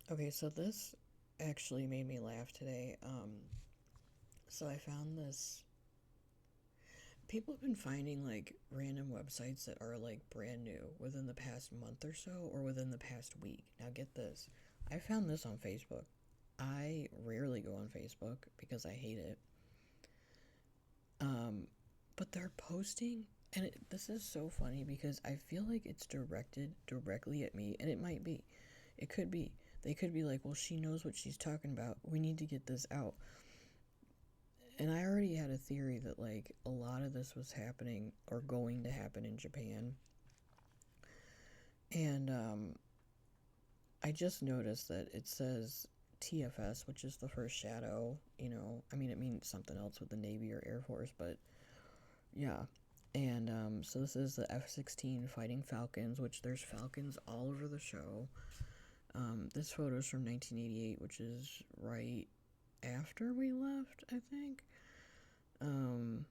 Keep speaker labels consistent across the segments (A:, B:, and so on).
A: Okay, so this actually made me laugh today. So I found this. People have been finding like random websites that are like brand new within the past month or so, or within the past week. Now, get this. I found this on Facebook. I rarely go on Facebook because I hate it. Um, but they're posting, and this is so funny because I feel like it's directed directly at me, and it might be. It could be. They could be like, well, she knows what she's talking about. We need to get this out. And I already had a theory that, like, a lot of this was happening or going to happen in Japan. And I just noticed that it says TFS, which is the first shadow. I mean, it means something else with the Navy or Air Force, but yeah. And so this is the F-16 fighting Falcons, which there's Falcons all over the show. This photo is from 1988, which is right after we left, I think. Um,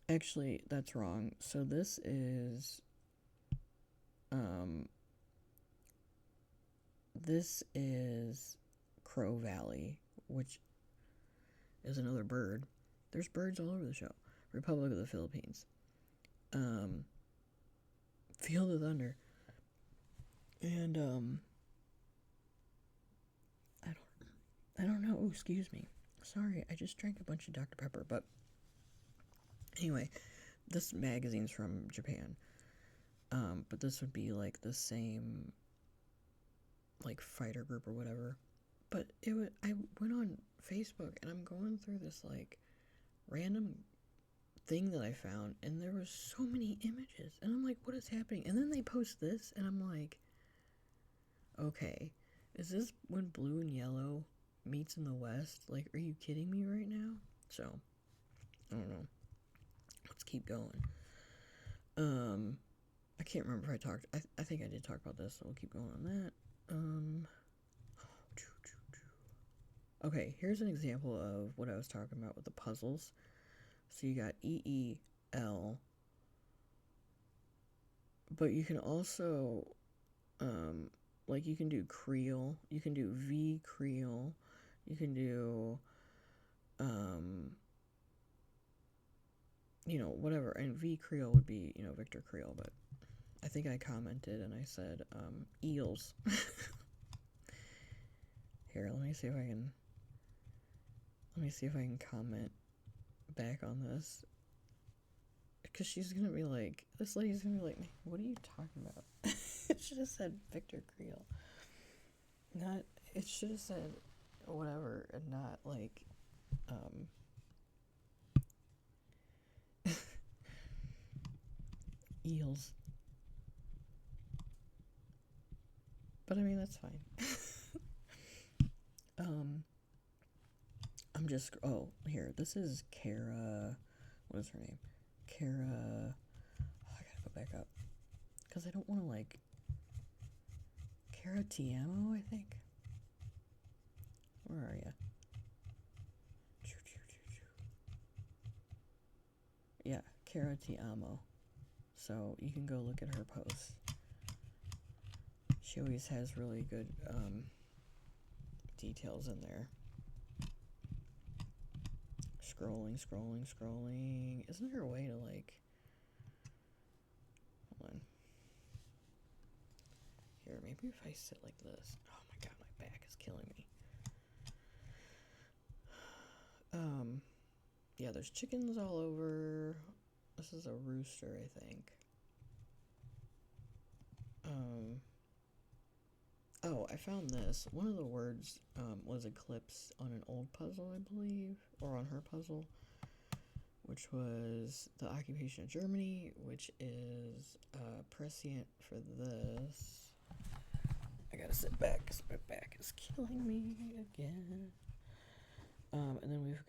A: Actually, that's wrong. So um, this is Crow Valley, which is another bird. There's birds all over the show. Republic of the Philippines. Um, Field of Thunder. And I don't know. Oh, excuse me. Sorry, I just drank a bunch of Dr. Pepper. But anyway, this magazine's from Japan. But this would be like the same like fighter group or whatever. But I went on Facebook and I'm going through this like random thing that I found, and there was so many images, and I'm like, what is happening? And then they post this, and I'm like, okay, is this when blue and yellow meets in the West? Like, are you kidding me right now? So, I don't know. Let's keep going. Um, I can't remember if I talked. I think I did talk about this, so we'll keep going on that. Um, okay, here's an example of what I was talking about with the puzzles. So you got EEL, but you can also, like, you can do Creel, you can do V Creel, you can do, um, whatever. And V Creel would be, Victor Creel, but I think I commented and I said, eels. Here, let me see if I can comment back on this. Because she's gonna be like, this lady's gonna be like, what are you talking about? It should have said Victor Creel. Not, it should have said whatever and not like, um, eels. But I mean, that's fine. um, I'm just, oh, here, this is Kara, what is her name? Kara, oh, I gotta go back up. Because I don't want to like, Kara Tiamo, I think. Where are you? Yeah, Kara Tiamo. So you can go look at her posts. She always has really good details in there. Scrolling. Isn't there a way to like... Hold on. Here, maybe if I sit like this. Oh my god, my back is killing me. Yeah, there's chickens all over. This is a rooster, I think. Oh, I found this. One of the words was eclipse on an old puzzle, I believe, or on her puzzle, which was the occupation of Germany, which is prescient for this. I gotta sit back because my back is killing me again. And then we've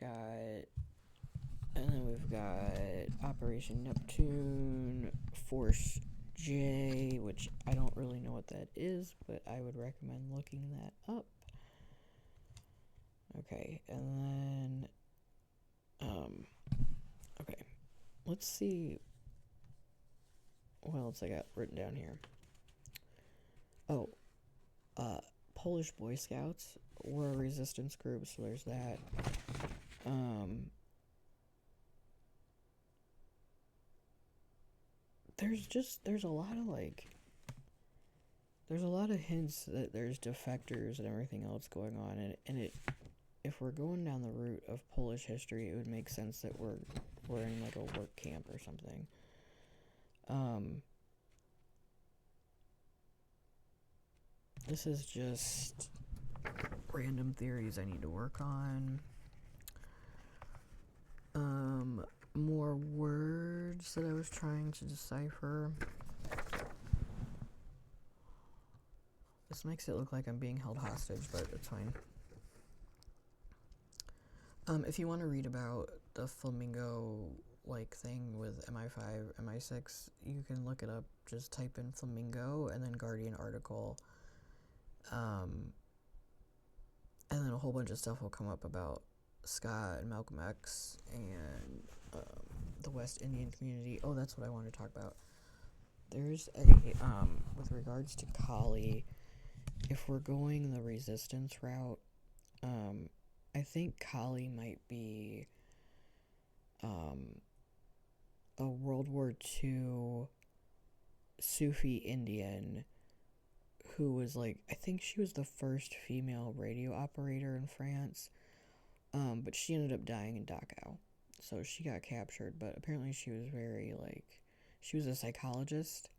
A: got Operation Neptune, Force J, which I don't really know what that is, but I would recommend looking that up. Okay, and then, okay, let's see what else I got written down here. Oh, Polish Boy Scouts were a resistance group, so there's that. There's a lot of there's a lot of hints that there's defectors and everything else going on, and it if we're going down the route of Polish history, it would make sense that we're in like a work camp or something. This is just random theories I need to work on. More words that I was trying to decipher. This makes it look like I'm being held hostage, but it's fine. If you want to read about the flamingo thing with MI5, MI6, you can look it up. Just type in flamingo and then Guardian article. And then a whole bunch of stuff will come up about Scott and Malcolm X and the West Indian community. Oh, that's what I want to talk about. There's a, with regards to Kali, if we're going the resistance route, I think Kali might be a World War II Sufi Indian who was I think she was the first female radio operator in France, but she ended up dying in Dachau, so she got captured, but apparently she was very, she was a psychologist,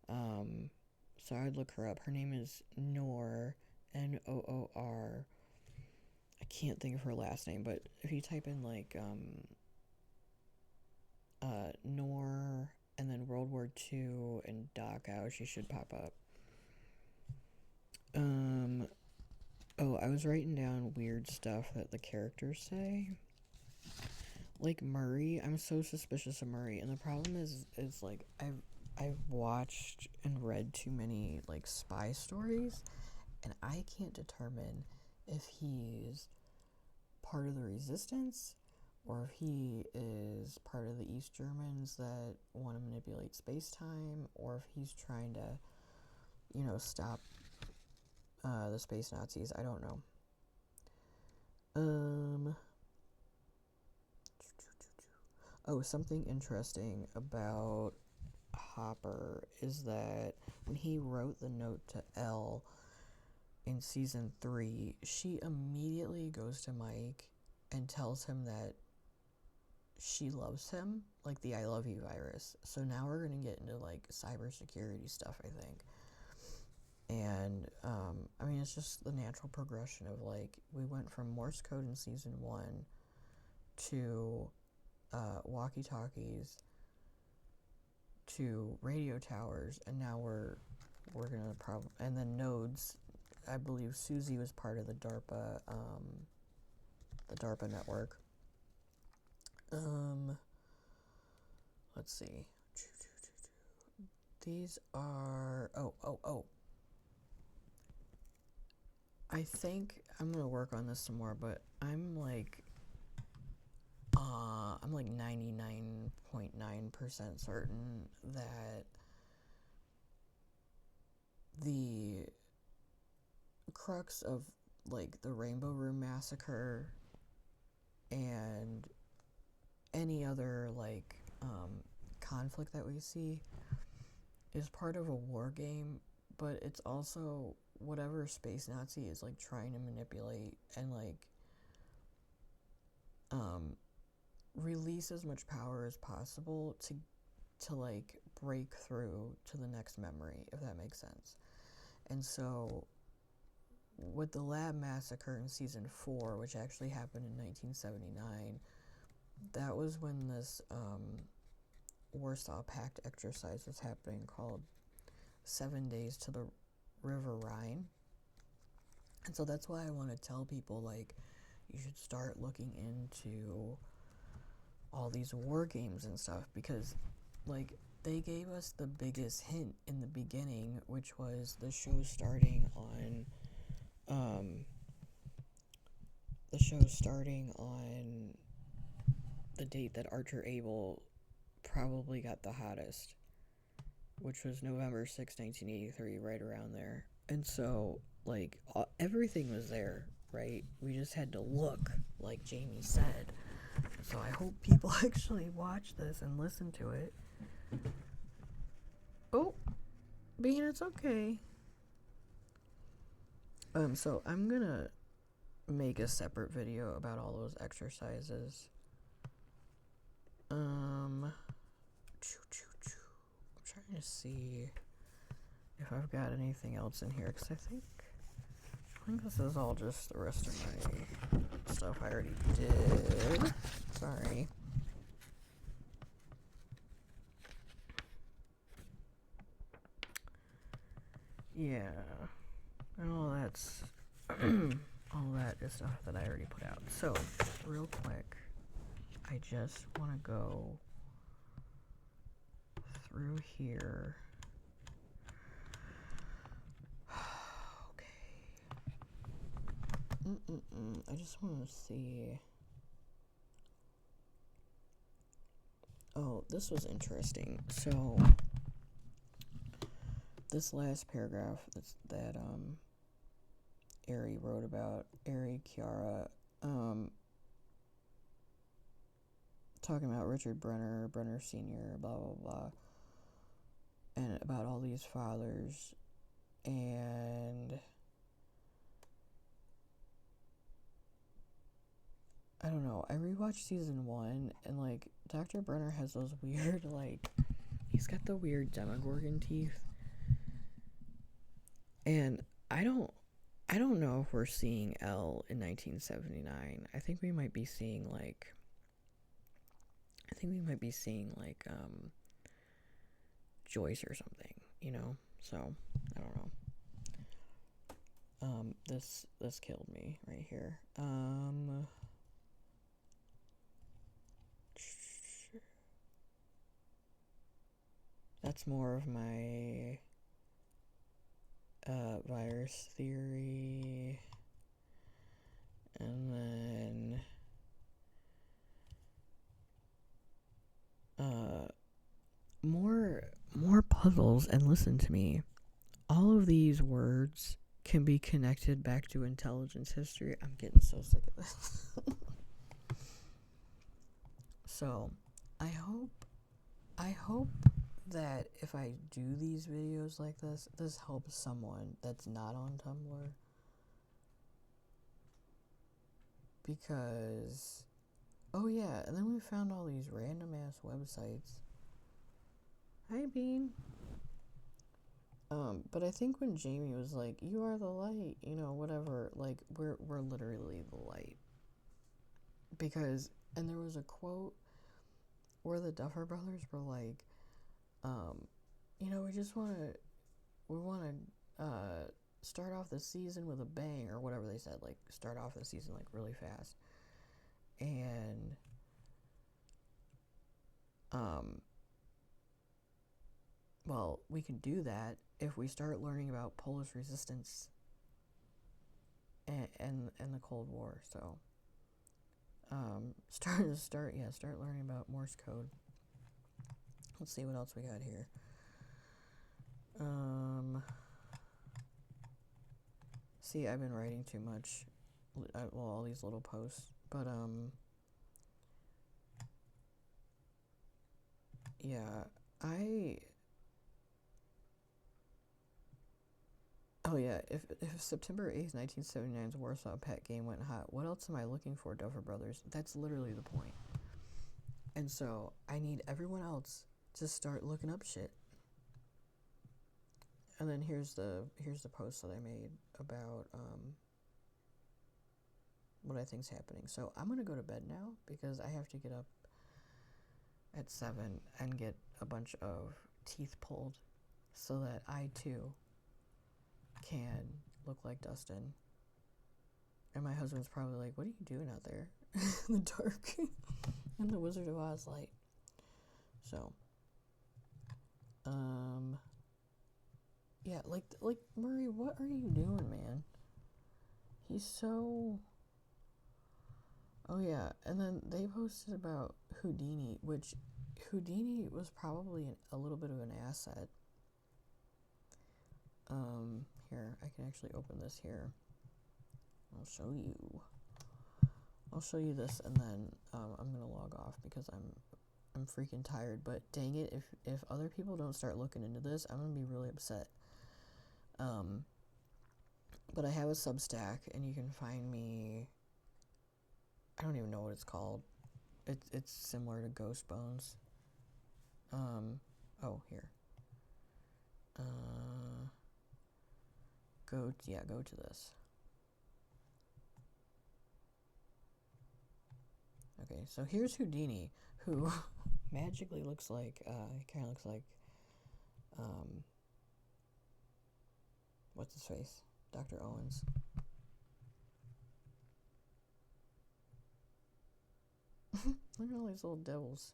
A: so I'd look her up. Her name is Noor, Noor. I can't think of her last name, but if you type in, Noor, and then World War II and Dachau, she should pop up. Oh, I was writing down weird stuff that the characters say. Like Murray, I'm so suspicious of Murray, and the problem is I've watched and read too many spy stories, and I can't determine if he's part of the resistance or if he is part of the East Germans that want to manipulate space-time, or if he's trying to, stop the space Nazis. I don't know. Oh, something interesting about Hopper is that when he wrote the note to Elle in season 3, she immediately goes to Mike and tells him that she loves him, like the I love you virus. So now we're going to get into cybersecurity stuff, I think. And I mean, it's just the natural progression of we went from Morse code in season 1 to walkie-talkies to radio towers, and now we're gonna and then nodes. I believe Susie was part of the DARPA network. Let's see. These are oh. I think I'm gonna work on this some more, but I'm 99.9% certain that the crux of the Rainbow Room Massacre and any other conflict that we see is part of a war game, but it's also whatever space Nazi is trying to manipulate and release as much power as possible to break through to the next memory, if that makes sense. And so with the lab massacre in season 4, which actually happened in 1979, that was when this Warsaw Pact exercise was happening, called 7 Days to the River Rhine. And so that's why I want to tell people you should start looking into all these war games and stuff, because they gave us the biggest hint in the beginning, which was the show starting on the date that Archer Abel probably got the hottest, which was November 6, 1983, right around there. And so Like, everything was there, right? We just had to look, like Jamie said. So I hope people actually watch this and listen to it. Oh, Bean, it's okay. So I'm gonna make a separate video about all those exercises. I'm trying to see if I've got anything else in here, because I think this is all just the rest of my stuff I already did. Sorry. Yeah, and all that's all that is stuff that I already put out. So, real quick, I just want to go through here. Okay. I just want to see. Oh, this was interesting. So, this last paragraph that Ari wrote about, Ari Chiara, talking about Richard Brenner Sr., blah, blah, blah, and about all these fathers, and I don't know, I rewatched season 1, and, like, Dr. Brenner has those weird, like, he's got the weird Demogorgon teeth, and I don't know if we're seeing Elle in 1979. I think we might be seeing, like, Joyce or something, you know? So, I don't know. This killed me right here. That's more of my virus theory. And then more puzzles. And listen to me, all of these words can be connected back to intelligence history. I'm getting so sick of this. So I hope that if I do these videos like this helps someone that's not on Tumblr, because oh yeah, and then we found all these random ass websites. Hi, Bean. But I think when Jamie was like, "You are the light," you know, whatever, like, we're literally the light. Because, and there was a quote where the Duffer Brothers were like, you know, we want to start off the season with a bang, or whatever they said, like, start off the season, like, really fast. And, well, we can do that if we start learning about Polish resistance and the Cold War. So, start learning about Morse code. Let's see what else we got here. See, I've been writing too much. Well, all these little posts, but yeah, oh yeah, if September 8th, 1979's Warsaw Pet game went hot, what else am I looking for, Duffer Brothers? That's literally the point. And so, I need everyone else to start looking up shit. And then here's the post that I made about what I think's happening. So I'm gonna go to bed now because I have to get up at 7 and get a bunch of teeth pulled so that I too can look like Dustin. And my husband's probably like, "What are you doing out there in the dark in the Wizard of Oz light?" So, yeah, like Murray, what are you doing, man? He's so... Oh yeah, and then they posted about Houdini, which Houdini was probably a little bit of an asset. Here, I can actually open this here. I'll show you this, and then I'm gonna log off because I'm freaking tired. But dang it, if other people don't start looking into this, I'm gonna be really upset. But I have a Substack, and you can find me. I don't even know what it's called. It's similar to Ghost Bones. Oh, here. Go to this. Okay, so here's Houdini, who magically looks like, he kind of looks like, what's his face? Dr. Owens. Look at all these little devils.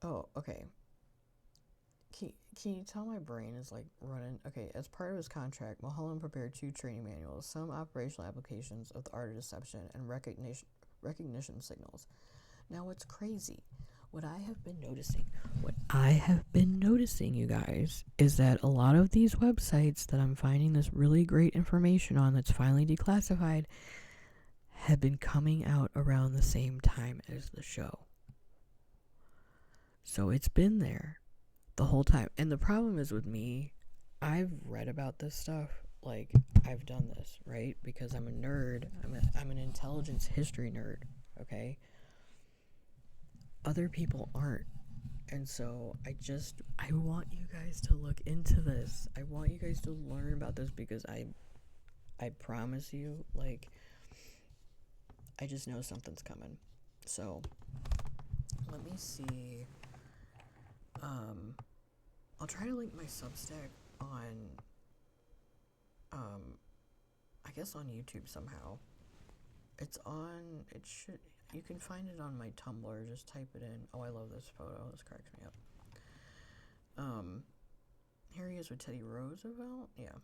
A: Oh, okay. Can you tell my brain is like running? Okay, as part of his contract, Mulholland prepared 2 training manuals, some operational applications of the art of deception, and recognition signals. Now, what's crazy? What I have been noticing, you guys, is that a lot of these websites that I'm finding this really great information on that's finally declassified have been coming out around the same time as the show. So it's been there the whole time. And the problem is with me, I've read about this stuff. Like, I've done this, right? Because I'm a nerd. I'm an intelligence history nerd, okay? Other people aren't. And so I want you guys to look into this. I want you guys to learn about this because I promise you, like, I just know something's coming. So let me see. I'll try to link my Substack on, I guess on YouTube somehow. You can find it on my Tumblr. Just type it in. Oh, I love this photo. This cracks me up. Here he is with Teddy Roosevelt. Yeah.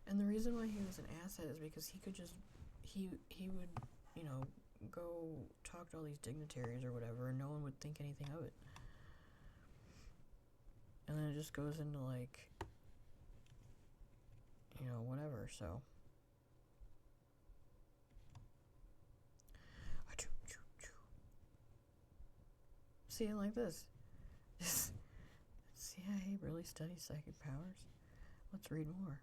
A: And the reason why he was an asset is because he could just, he would, go talk to all these dignitaries or whatever, and no one would think anything of it. And then it just goes into, like, whatever, so. See, like this. CIA really studies psychic powers? Let's read more.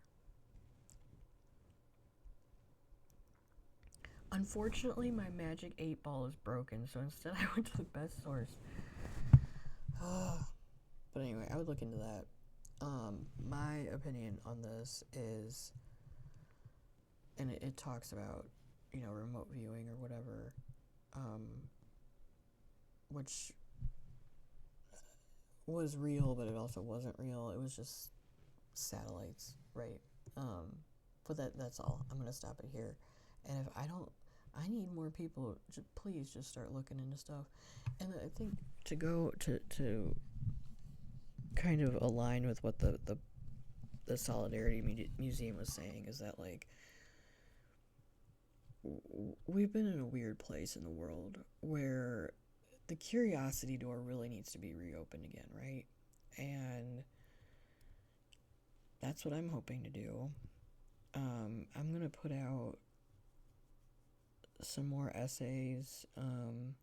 A: Unfortunately, my magic 8-ball is broken, so instead I went to the best source. But anyway, I would look into that. My opinion on this is, and it talks about, remote viewing or whatever, which was real, but it also wasn't real. It was just satellites, right? But that's all. I'm gonna stop it here. And if I need more people. Please just start looking into stuff. And I think to go to kind of align with what the Solidarity Museum was saying is that, like, we've been in a weird place in the world where the curiosity door really needs to be reopened again, right? And that's what I'm hoping to do. I'm gonna put out some more essays, some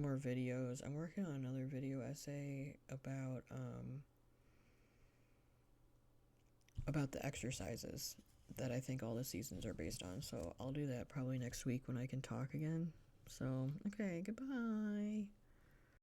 A: more videos. I'm working on another video essay about the exercises that I think all the seasons are based on. So I'll do that probably next week when I can talk again. So, okay, goodbye.